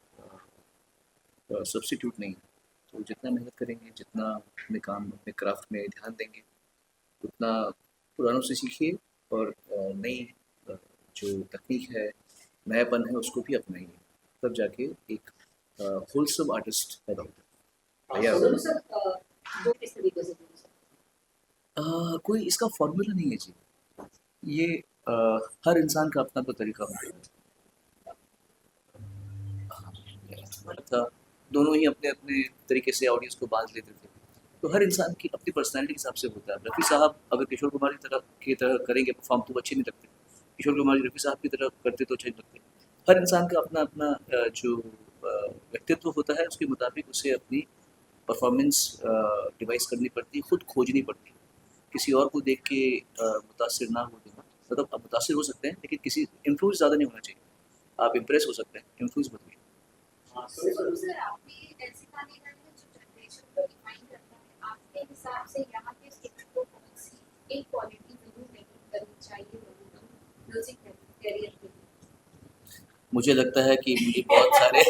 सब्स्टिट्यूट नहीं है। तो जितना मेहनत करेंगे, जितना अपने काम अपने क्राफ्ट में ध्यान देंगे, उतना पुरानों से सीखिए और नई जो तकनीक है, नयापन है, उसको भी अपनाइए। तब जाके एक होलसम आर्टिस्ट पैदा होता है। भैया वो किस तरीके से बोल सकते कोई इसका फॉर्मूला नहीं है जी। ये हर इंसान का अपना अपना तरीका होता है। था दोनों ही अपने अपने तरीके से ऑडियंस को बांध लेते थे। तो हर इंसान की अपनी पर्सनैलिटी के हिसाब से होता है। रफ़ी साहब अगर किशोर कुमार की तरह करेंगे परफॉर्म तो अच्छे नहीं लगते। किशोर कुमार जी रफ़ी साहब की तरह करते तो अच्छे नहीं लगते। हर इंसान का अपना अपना जो व्यक्तित्व होता है, उसके मुताबिक उसे अपनी परफॉर्मेंस डिवाइस करनी पड़ती है, खुद खोजनी पड़ती है। किसी और को देख के मुतासिर ना हो देना, मतलब आप मुतासिर हो सकते हैं लेकिन किसी इन्फ्लुएंस ज़्यादा नहीं होना चाहिए। आप इम्प्रेस हो सकते हैं, इन्फ्लुएंस मत होइए। सर आपने ऐसे गाने गाए हैं जो जनरेशन को डिफाइन करता है। आपके हिसाब से यहाँ के स्टूडेंट को कौन सी एक क्वालिटी जरूर डेवलप करनी चाहिए म्यूजिक करियर के लिए? मुझे लगता है कि मुझे बहुत सारे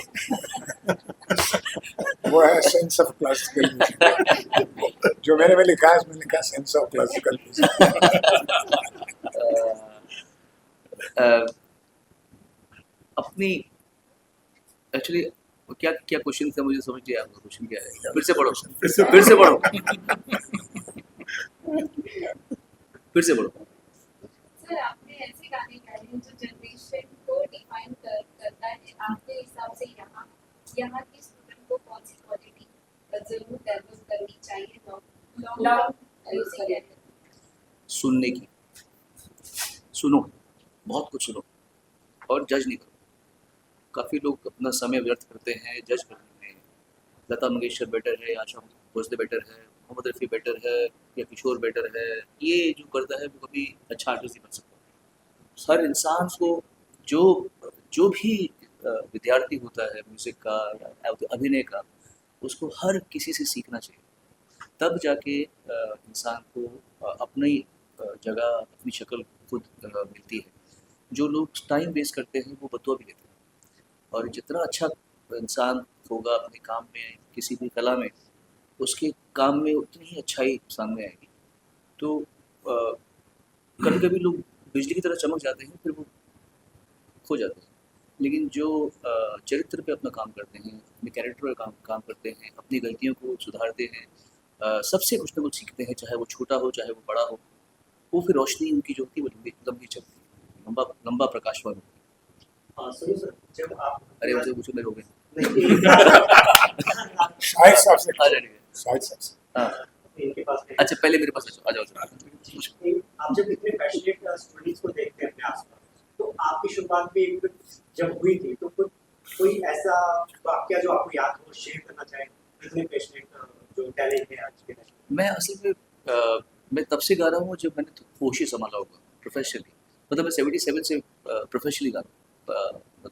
वो है सेंस ऑफ क्लासिकल म्यूजिक। जो मैंने में लिखा है, उसमें लिखा सेंस ऑफ क्लासिकल म्यूजिक। अपनी एक्चुअली क्या क्या क्वेश्चन था, मुझे समझ नहीं आया क्वेश्चन क्या है। फिर से पढ़ो, फिर से पढ़ो, फिर से पढ़ो। सर आपने ऐसे गाने गाए हैं जो जनरेशन को डिफाइन करता है। आपके हिसाब से यहाँ के स्टूडेंट को कौन सी क्वालिटी जरूर डेवलप करनी चाहिए लॉन्ग म्यूजिक करियर? सुनने की, सुनो, बहुत कुछ सुनो और जज नहीं करो। काफ़ी लोग अपना समय व्यर्थ करते हैं जज करने में। लता मंगेशकर बेटर है, आशा भोसले बेटर है, मोहम्मद रफ़ी बेटर है या किशोर बेटर है। ये जो करता है वो कभी अच्छा आर्टिस्ट नहीं बन सकता। हर इंसान को जो जो भी विद्यार्थी होता है म्यूज़िक का या अभिनय का, उसको हर किसी से सीखना चाहिए। तब जाके इंसान को अपनी जगह, अपनी शक्ल खुद मिलती है। जो लोग टाइम वेस्ट करते हैं वो बतौर भी लेते हैं। और जितना अच्छा इंसान होगा अपने काम में, किसी भी कला में, उसके काम में उतनी ही अच्छाई सामने आएगी। तो कभी कभी लोग बिजली की तरह चमक जाते हैं, फिर वो खो जाते हैं। लेकिन जो चरित्र पे अपना काम करते हैं, अपने कैरेक्टर पर काम करते हैं, अपनी गलतियों को सुधारते हैं, सबसे कुछ ना कुछ सीखते हैं, चाहे वो छोटा हो चाहे वो बड़ा हो। वो फिर रोशनी उनकी जो होती है वो लंबी चलती है, लंबा प्रकाशवान होती है। सुनिए सर, जब आप अरे मुझे पूछो, मेरे हो गए। शाहिद साहब से, आ जाइए। शाहिद साहब से। हाँ, इनके पास अच्छा पहले मेरे पास आ जाओ। आप जब इतने पैशनेट स्टूडेंट्स को देखते हैं अपने आसपास, तो आपकी शुरुआत भी जब हुई थी तो कोई ऐसा वाकया जो आपको याद हो, शेयर करना चाहें? इतने पैशनेट जो टैलेंट है आज के टाइम में। मैं असल में मैं तब से गा रहा हूँ जब मैंने होश ही संभाला होगा प्रोफेशनली। मतलब मैं 77 से प्रोफेशनली गा रहा हूँ,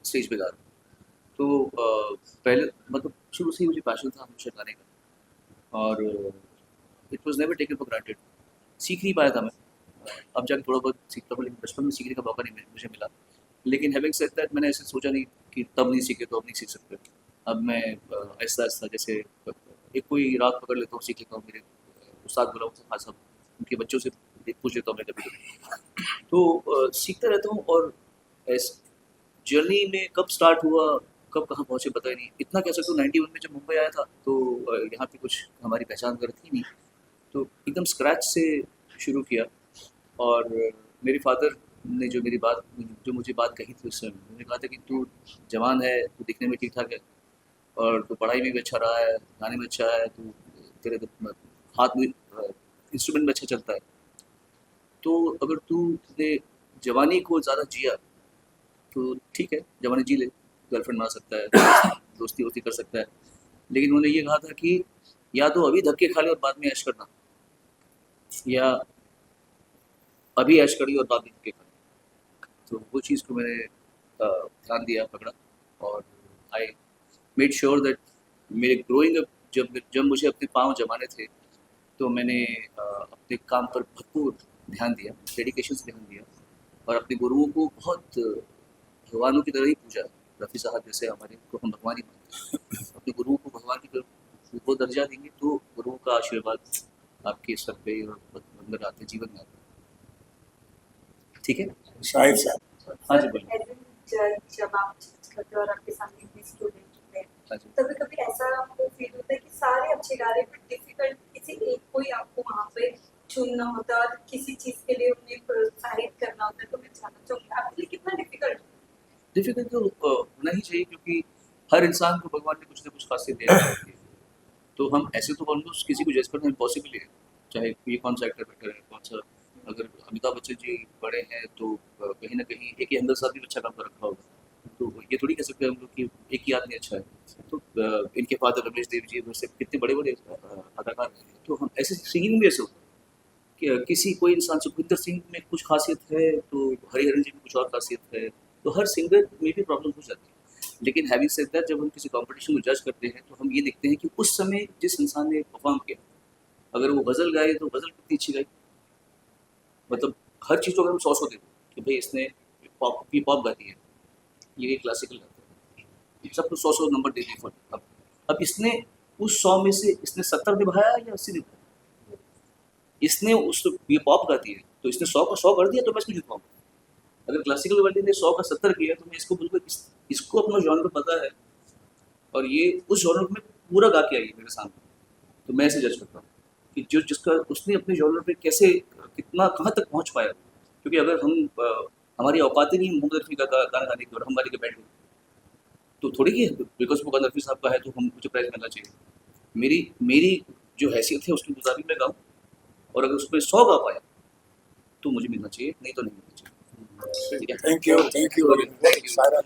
स्टेज पे गा रहा हूँ। तो पहले मतलब शुरू से ही मुझे पैशन था हमेशा गाने का, और it was never taken for granted. सीख नहीं पाया था मैं, अब जाके थोड़ा बहुत सीखता हूँ, लेकिन बचपन में सीखने का मौका नहीं मुझे मिला। लेकिन हैविंग सेड दैट, मैंने ऐसे सोचा नहीं कि तब नहीं सीखे तो अब नहीं सीख सकते। अब मैं आहिस्ता आहिस्ता, जैसे एक कोई राग पकड़ लेता हूँ, सीख लेता हूँ। मेरे उस्ताद बुलाऊँ खान साहब, उनके बच्चों से पूछ लेता हूँ मैं कभी कभी। तो सीखता रहता हूँ। और इस जर्नी में कब स्टार्ट हुआ, कब कहाँ पहुँचे पता ही नहीं। इतना कह सकता हूँ 91 में जब मुंबई आया था तो यहाँ पे कुछ हमारी पहचान वगैरह थी नहीं, तो एकदम स्क्रैच से शुरू किया। और मेरे फादर ने जो मुझे बात कही थी उस समय, उन्होंने कहा था कि तू जवान है, तू दिखने में ठीक ठाक है, और तू पढ़ाई में भी अच्छा रहा है, गाने में अच्छा है, तू तेरे तो हाथ में इंस्ट्रूमेंट में अच्छा चलता है, तो अगर तू अपने जवानी को ज़्यादा जिया तो ठीक है, जवानी जी ले, गर्लफ्रेंड बना सकता है, दोस्ती वोस्ती कर सकता है, लेकिन उन्होंने ये कहा था कि या तो अभी धक्के खा ले और बाद में ऐश करना, या अभी ऐश करी और बाद में धक्के खा ले। तो वो चीज़ को मैंने ध्यान दिया, पकड़ा, और आई मेड श्योर दैट मेरे ग्रोइंग अप जब मुझे अपने पाँव जमाने थे, तो मैंने अपने काम पर भरपूर ध्यान दिया, डेडिकेशन से ध्यान दिया, और अपने गुरुओं को बहुत भगवानों की तरह ही पूजा। रफ़ी साहब जैसे हमारे को हम भगवान ही मानते हैं, अपने गुरुओं को भगवान की तरह वो दर्जा देंगे तो गुरुओं का आशीर्वाद आपके सर पे और अंदर आते जीवन में आता है। ठीक है, शाहिद साहब। हाँ जी बोलिए। जब आप जज करते हो और आपके सामने इतने स्टूडेंट होते हैं, हाँ जी। कभी कभी ऐसा आपको फील होता है कि सारे अच्छे गा रहे हैं बट डिफिकल्ट किसी एक को ही आपको वहाँ पे चुनना होता है और किसी चीज के लिए उन्हें प्रोत्साहित करना होता है, तो मैं जानना चाहूँगी आपके लिए कितना डिफिकल्ट तो होना ही चाहिए, क्योंकि हर इंसान को भगवान ने कुछ ना कुछ खासियत दिया है, तो हम ऐसे तो ऑलमोस्ट किसी को जज करना इम्पॉसिबल है, चाहे ये कौन सा एक्टर बेटर है, कौन सा। अगर अमिताभ बच्चन जी बड़े हैं तो कहीं ना कहीं एक ही अंदर साथ भी अच्छा काम कर रखा होगा, तो ये थोड़ी कह सकते हैं हम लोग कि एक ही आदमी अच्छा है। तो इनके फादर रमेश देव जी वैसे कितने बड़े बड़े अदाकार हैं, तो हम ऐसे सिंगिंग में ऐसे होता है कि किसी कोई इंसान, सुखविंदर सिंह में कुछ खासियत है तो हरिहरन जी में कुछ और खासियत है, तो हर सिंगर में भी प्रॉब्लम हो जाती है। लेकिन हैविंग सेड दैट, जब हम किसी कंपटीशन को जज करते हैं तो हम ये देखते हैं कि उस समय जिस इंसान ने परफॉर्म किया, अगर वो गज़ल गाए तो गज़ल कितनी अच्छी गाई, मतलब हर चीज़ को अगर हम 100 दें कि भाई इसने पॉप गाती है, ये क्लासिकल गाता है, सबको 100 नंबर दे दिए। अब इसने उस 100 में से इसने 70 निभाया या 80 निभाया, इसने उस ये पॉप गाती है तो इसने 100 का 100 कर दिया तो मैं इसको जितवाऊँ। अगर क्लासिकल वाले ने 100 का 70 किया तो मैं इसको बिल्कुल इसको अपना जॉनर पता है और ये उस जॉनर में पूरा गा के आई है मेरे सामने, तो मैं ऐसे जज करता हूँ कि जो जिसका उसने अपने जॉनर पे कैसे कितना कहाँ तक पहुँच पाया। क्योंकि अगर हम हमारी औकात ही नहीं मोहम्मद रफ़ी का गाना गाने की और हम गाने के बैठ गए तो थोड़ी ही बिकॉज वो गाना रफ़ी साहब का है तो हम मुझे प्राइज़ मिलना चाहिए। मेरी जो हैसियत है उसके मुताबिक मैं गाऊँ, और अगर उस पर 100 गा पाया तो मुझे मिलना चाहिए, नहीं तो नहीं मिलना चाहिए। थैंक यू वेरी मच सारा।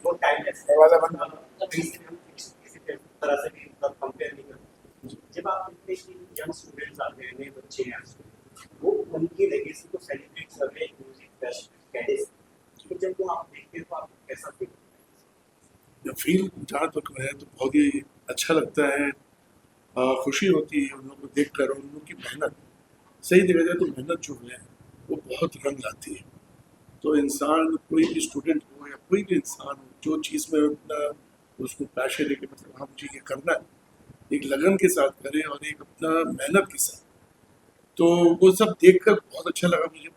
वो टाइमलेस दरवाजा बंद कर। किसी तरह से भी कंपेयर नहीं करते। जब आप देखते हैं कि यंग स्टूडेंट्स आते हैं, नए बच्चे हैं, वो उनकी लेगेसी को सेलिब्रेट कर रहे हैं म्यूजिक फेस्ट कैडेस, तो जब वो आप देखते हैं तो आपको कैसा फील होता है? फील जहाँ तक है तो बहुत ही अच्छा लगता है, खुशी होती है उन लोगों को देख कर, उन लोगों की मेहनत। सही देखा जाए तो मेहनत जो है वो बहुत रंग लाती है। तो इंसान, कोई भी स्टूडेंट हो या कोई भी इंसान हो, जो चीज़ में अपना उसको पैशन है कि मतलब हाँ मुझे ये करना है, एक लगन के साथ करे और एक अपना मेहनत के साथ, तो वो सब देखकर बहुत अच्छा लगा मुझे।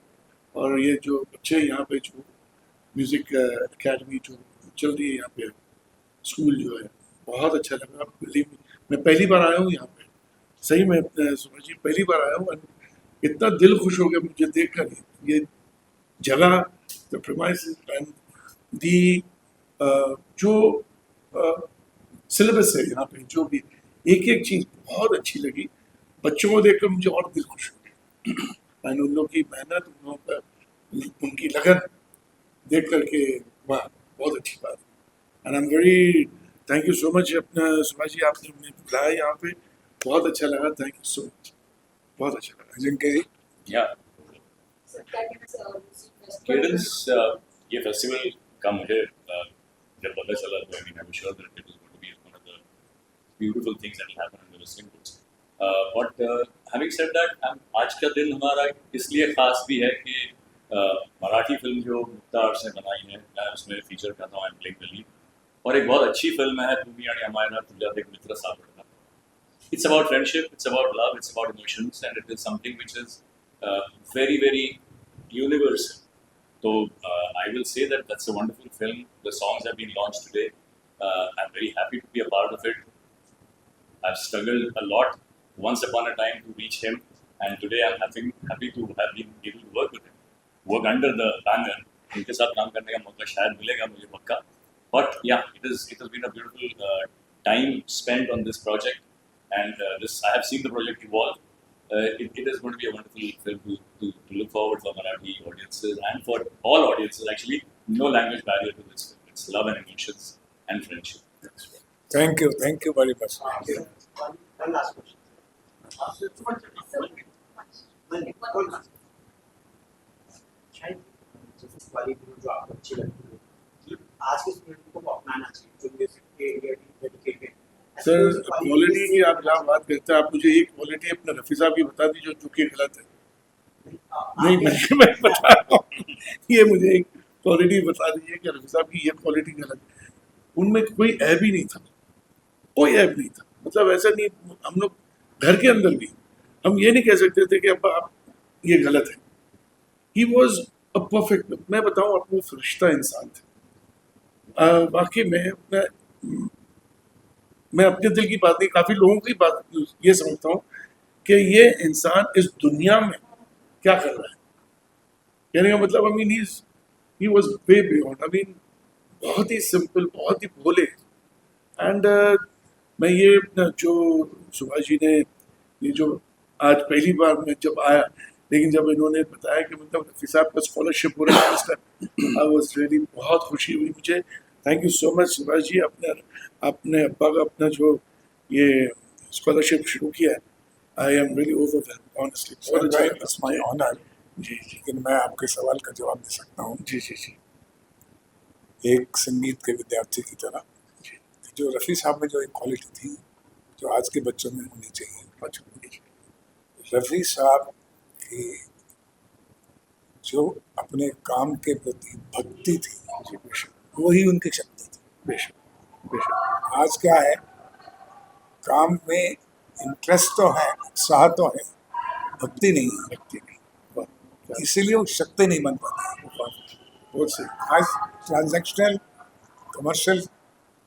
और ये जो बच्चे यहाँ पे जो म्यूज़िक एकेडमी जो चल रही है यहाँ पे, स्कूल जो है, बहुत अच्छा लगा। मैं पहली बार आया हूँ यहाँ पे, सही में सुमन जी पहली बार आया हूँ, इतना दिल खुश हो गया मुझे देख कर। ये जगह, द प्रीमाइसेस एंड दी जो सिलेबस है यहाँ पे, जो भी एक एक चीज़ बहुत अच्छी लगी। बच्चों को देखकर मुझे और दिल खुश हो गया, एंड उन लोगों की मेहनत, उन लोगों का उनकी लगन देख करके वाह, बहुत अच्छी बात। And I am very thank you so much अपना सुमा जी, आपने हमें बुलाया यहाँ पे, बहुत अच्छा लगा। थैंक यू सो मच, बहुत अच्छा लगा। जिनके या केडेंस, ये फेस्टिवल का मुझे जब पता चला तो I mean I am sure that it is going to be one of the beautiful things that will happen in the listening books. But having said that, आज का दिन हमारा इसलिए खास भी है कि मराठी फिल्म जो मुक्ता आर्ट्स ने बनाई है, मैं उसमें फीचर करता हूँ, I am playing the lead, और एक बहुत अच्छी फिल्म है तुम्ही आणि अमायना तुझ्यात एक मित्र सापडला। It's about friendship, it's about love, it's about emotions, and it is something which is very, very universal. So I will say that that's a wonderful film. The songs have been launched today. I'm very happy to be a part of it. I've struggled a lot once upon a time to reach him, and today I'm happy to have been able to work with him, work under the banner. उनके साथ काम करने का मौका शायद मिलेगा मुझे पक्का. But yeah, it has been a beautiful time spent on this project. And I have seen the project evolve. It is going to be a wonderful film to look forward for Marathi audiences and for all audiences. Actually, no language barrier to this film. It's love and emotions and friendship. Thank you very much. One last question. One last. शायद वाली जो आपको अच्छी लगती है कि आज के स्टूडेंट को अपनाना चाहिए जो म्यूजिक के लिए डेडिकेटेड। सर क्वालिटी की आप जहाँ बात करते हैं, आप मुझे एक क्वालिटी अपने रफी साहब की बता दीजिए जो कि गलत है। नहीं मैं बता रहा हूँ, ये मुझे एक क्वालिटी बता दीजिए कि रफी साहब की ये क्वालिटी गलत है। उनमें कोई ऐब ही नहीं था, कोई ऐब नहीं था। मतलब ऐसा नहीं, हम लोग घर के अंदर भी हम ये नहीं कह सकते थे कि अब आप ये गलत है। ही वॉज अ परफेक्ट, मैं बताऊँ आपको, फरिश्ता इंसान थे वाकई में। मैं अपने दिल की बात नहीं, काफ़ी लोगों की बात ये समझता हूँ कि ये इंसान इस दुनिया में क्या कर रहा है। कहने का मतलब I mean he was way beyond, I mean बहुत ही सिंपल, बहुत ही भोले। एंड मैं ये जो सुभाष जी ने ये जो आज पहली बार मैं जब आया, लेकिन जब इन्होंने बताया कि मतलब रफी साहब का स्कॉलरशिप हो रहा है, आई वाज रियली बहुत खुशी हुई मुझे। Thank you so much Subhash ji, अपने अब्बा का अपना जो ये स्कॉलरशिप शुरू किया है। I am really overwhelmed honestly. It's my honour. जी जी लेकिन मैं आपके सवाल का जवाब दे सकता हूँ जी जी जी एक संगीत के विद्यार्थी की तरह। जो रफ़ी साहब में जो एक क्वालिटी थी जो आज के बच्चों में होनी चाहिए, रफ़ी साहब की जो अपने काम के प्रति भक्ति थी, वही उनकी शक्ति थी। बेशक बेशक। आज क्या है, काम में इंटरेस्ट तो है, उत्साह तो है, भक्ति नहीं है। भक्ति नहीं, इसीलिए वो शक्ति नहीं बन पाती। बहुत से आज ट्रांजैक्शनल कमर्शियल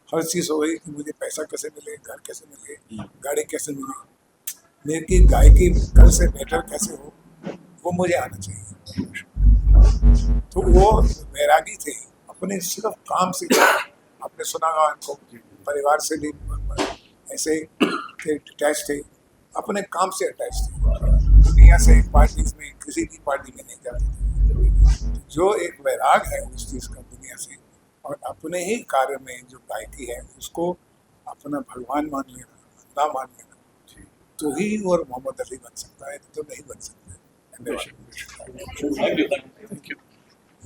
हर चीज़ हो गई कि मुझे पैसा कैसे मिले, घर कैसे मिले, गाड़ी कैसे मिले। मेरी गायकी कल से बेटर कैसे हो, वो मुझे आना चाहिए। तो वो वैरागी थे, अपने सिर्फ काम से। आपने सुना होगा उनको, परिवार से भी ऐसे डिटैच थे, अपने काम से अटैच थे, दुनिया से पार्टी में किसी भी पार्टी में नहीं जाते थे। जो एक वैराग है उस चीज़ का दुनिया से, और अपने ही कार्य में जो गायकी है उसको अपना भगवान मान लेना, अल्लाह मान लेना, तो ही और मोहम्मद अली बन सकता है, तो नहीं बन सकता है। Thank you.